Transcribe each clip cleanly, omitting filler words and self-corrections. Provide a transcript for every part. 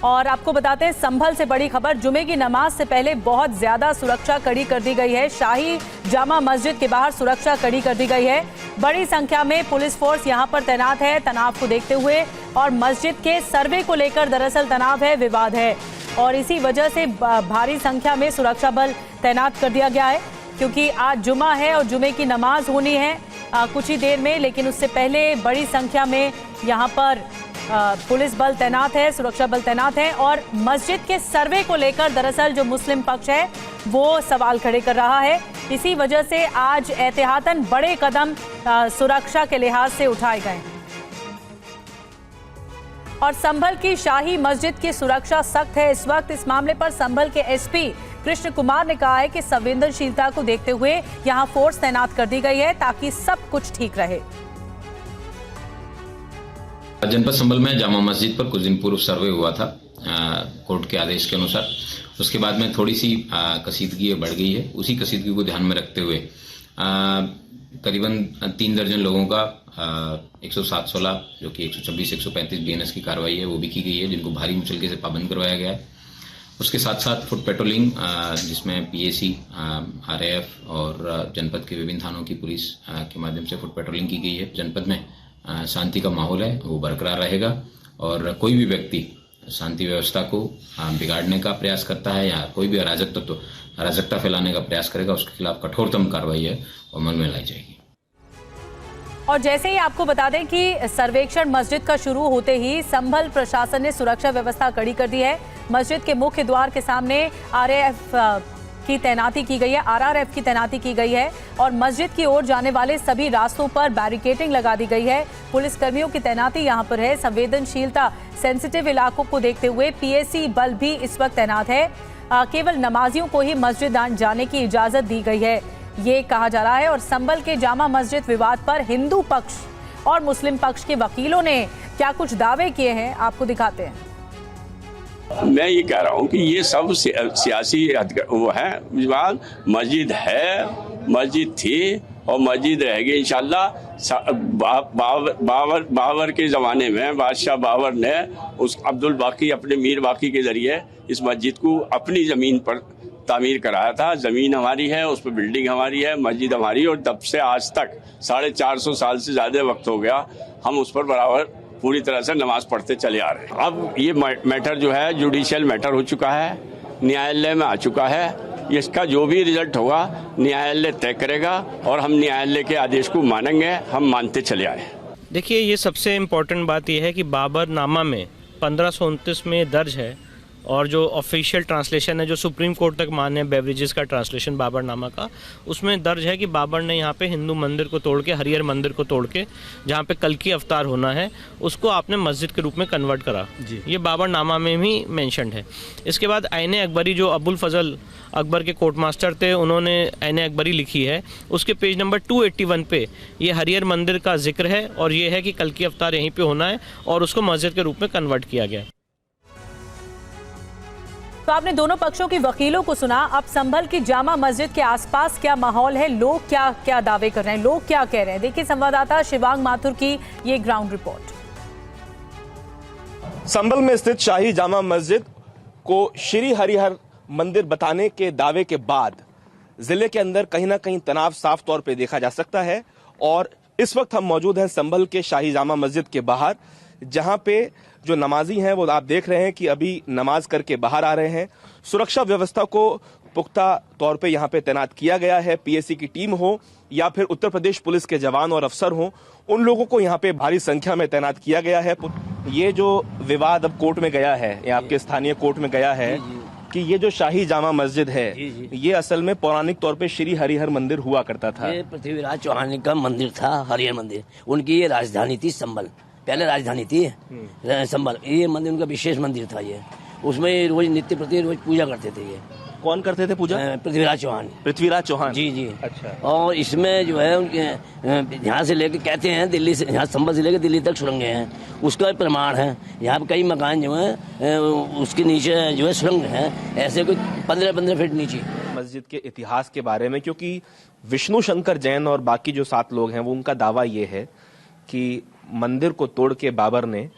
और आपको बताते हैं संभल से बड़ी खबर, जुमे की नमाज से पहले बहुत ज्यादा सुरक्षा कड़ी कर दी गई है। शाही जामा मस्जिद के बाहर सुरक्षा कड़ी कर दी गई है। बड़ी संख्या में पुलिस फोर्स यहां पर तैनात है तनाव को देखते हुए, और मस्जिद के सर्वे को लेकर दरअसल तनाव है, विवाद है, और इसी वजह से भारी संख्या में सुरक्षा बल तैनात कर दिया गया है, क्योंकि आज जुमा है और जुमे की नमाज होनी है कुछ ही देर में। लेकिन उससे पहले बड़ी संख्या में यहाँ पर पुलिस बल तैनात है, सुरक्षा बल तैनात है, और मस्जिद के सर्वे को लेकर दरअसल जो मुस्लिम पक्ष है वो सवाल खड़े कर रहा है। इसी वजह से आज एहतियातन बड़े कदम सुरक्षा के लिहाज से उठाए गए। और संभल की शाही मस्जिद की सुरक्षा सख्त है इस वक्त। इस मामले पर संभल के एसपी कृष्ण कुमार ने कहा है कि संवेदनशीलता को देखते हुए यहां फोर्स तैनात कर दी गई है ताकि सब कुछ ठीक रहे। जनपद संभल में जामा मस्जिद पर कुछ दिन पूर्व सर्वे हुआ था कोर्ट के आदेश के अनुसार। उसके बाद में थोड़ी सी कशीदगी बढ़ गई है। उसी कशीदगी को ध्यान में रखते हुए करीबन 3 दर्जन लोगों का 107-16 जो कि 126 135 बीएनएस की कार्रवाई है वो भी की गई है, जिनको भारी मुचलके से पाबंद करवाया गया है। उसके साथ साथ फुट पेट्रोलिंग जिसमें पीएसी, आरएएफ और जनपद के विभिन्न थानों की पुलिस के माध्यम से फुट पेट्रोलिंग की गई है। जनपद में शांति का माहौल है वो बरकरार रहेगा, और कोई भी व्यक्ति शांति व्यवस्था को बिगाड़ने का प्रयास करता है या कोई भी अराजकता फैलाने का प्रयास करेगा उसके खिलाफ कठोरतम कार्रवाई है वो अमल में लाई जाएगी। और जैसे ही आपको बता दें कि सर्वेक्षण मस्जिद का शुरू होते ही संभल प्रशासन ने सुरक्षा व्यवस्था कड़ी कर दी है। मस्जिद के मुख्य द्वार के सामने आरएएफ की तैनाती की गई है, आरआरएफ की तैनाती की गई है, और मस्जिद की ओर जाने वाले सभी रास्तों पर बैरिकेडिंग लगा दी गई है। पुलिस कर्मियों की तैनाती यहां पर है। संवेदनशीलता सेंसिटिव इलाकों को देखते हुए पीएसी बल भी इस वक्त तैनात है। केवल नमाजियों को ही मस्जिद जाने की इजाजत दी गई है, ये कहा जा रहा है। और संभल के जामा मस्जिद विवाद पर हिंदू पक्ष और मुस्लिम पक्ष के वकीलों ने क्या कुछ दावे किए हैं, आपको दिखाते हैं। मैं ये कह रहा हूँ कि ये सब सियासी वो है विवाद। मस्जिद है, मस्जिद थी और मस्जिद रहेगी इंशाल्लाह। बाबर के ज़माने में बादशाह बाबर ने उस अब्दुल बाकी अपने मीर बाकी के ज़रिए इस मस्जिद को अपनी ज़मीन पर तामीर कराया था। ज़मीन हमारी है, उस पर बिल्डिंग हमारी है, मस्जिद हमारी, और तब से आज तक 450 साल से ज़्यादा वक्त हो गया हम उस पर बराबर पूरी तरह से नमाज पढ़ते चले आ रहे हैं। अब ये मैटर जो है जुडिशियल मैटर हो चुका है, न्यायालय में आ चुका है। इसका जो भी रिजल्ट होगा न्यायालय तय करेगा, और हम न्यायालय के आदेश को मानेंगे, हम मानते चले आए। देखिए, ये सबसे इम्पोर्टेंट बात यह है कि बाबरनामा में 1529 में दर्ज है, और जो ऑफिशियल ट्रांसलेशन है जो सुप्रीम कोर्ट तक मान्य है, बेवरेजेस का ट्रांसलेशन बाबरनामा का, उसमें दर्ज है कि बाबर ने यहाँ पे हिंदू मंदिर को तोड़ के, हरिहर मंदिर को तोड़ के, जहाँ पे कल की अवतार होना है, उसको आपने मस्जिद के रूप में कन्वर्ट करा जी। ये बाबरनामा में भी मेंशन्ड है। इसके बाद आईने अकबरी, जो अबुल फजल अकबर के कोर्ट मास्टर थे, उन्होंने आईने अकबरी लिखी है। उसके पेज नंबर 281 पे ये हरिहर मंदिर का जिक्र है, और ये है कि कल की अवतार यहीं पर होना है, और उसको मस्जिद के रूप में कन्वर्ट किया गया। तो आपने दोनों पक्षों के वकीलों को सुना। अब संभल की जामा मस्जिद के आसपास क्या माहौल है, लोग क्या क्या दावे कर रहे हैं, लोग क्या कह रहे हैं, देखिए संवाददाता शिवांग माथुर की ये ग्राउंड रिपोर्ट। संभल में स्थित शाही जामा मस्जिद को श्री हरिहर मंदिर बताने के दावे के बाद जिले के अंदर कहीं ना कहीं तनाव साफ तौर पर देखा जा सकता है। और इस वक्त हम मौजूद हैं संभल के शाही जामा मस्जिद के बाहर, जहां पे जो नमाजी हैं वो आप देख रहे हैं कि अभी नमाज करके बाहर आ रहे हैं। सुरक्षा व्यवस्था को पुख्ता तौर पे यहाँ पे तैनात किया गया है। पीएसी की टीम हो या फिर उत्तर प्रदेश पुलिस के जवान और अफसर हो, उन लोगों को यहाँ पे भारी संख्या में तैनात किया गया है। ये जो विवाद अब कोर्ट में गया है, या आपके स्थानीय कोर्ट में गया है कि ये जो शाही जामा मस्जिद है ये असल में पौराणिक तौर पे श्री हरिहर मंदिर हुआ करता था। ये पृथ्वीराज चौहान का मंदिर था, हरिहर मंदिर। उनकी ये राजधानी थी संभल, पहले राजधानी थी संभल। ये मंदिर उनका विशेष मंदिर था। ये उसमें रोज नित्य प्रति रोज पूजा करते थे। ये कौन करते थे पूजा? पृथ्वीराज चौहान। पृथ्वीराज चौहान, जी जी। अच्छा। और इसमें जो है उनके यहाँ से लेके, कहते हैं दिल्ली से, यहाँ संभल से लेकर दिल्ली तक सुरंगें हैं, उसका प्रमाण है। यहाँ पे कई मकान जो है उसके नीचे जो है सुरंग है, ऐसे कोई 15-15 फीट नीचे। मस्जिद के इतिहास के बारे में, क्योंकि विष्णु शंकर जैन और बाकी जो 7 लोग हैं वो, उनका दावा ये है कि मंदिर को तोड़ के बाबर ने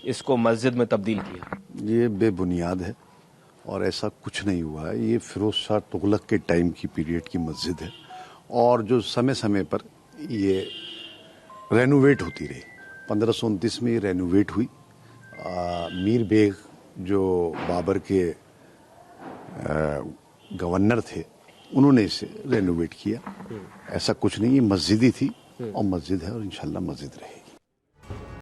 इसको मस्जिद में तब्दील किया? ये बेबुनियाद है और ऐसा कुछ नहीं हुआ है। ये फिरोज शाह तुगलक के टाइम की पीरियड की मस्जिद है और जो समय समय पर ये रेनोवेट होती रही। 1529 में ये रेनोवेट हुई। मीर बेग जो बाबर के गवर्नर थे उन्होंने इसे रेनोवेट किया। ऐसा कुछ नहीं, ये मस्जिद ही थी और मस्जिद है और इंशाल्लाह मस्जिद रहेगी।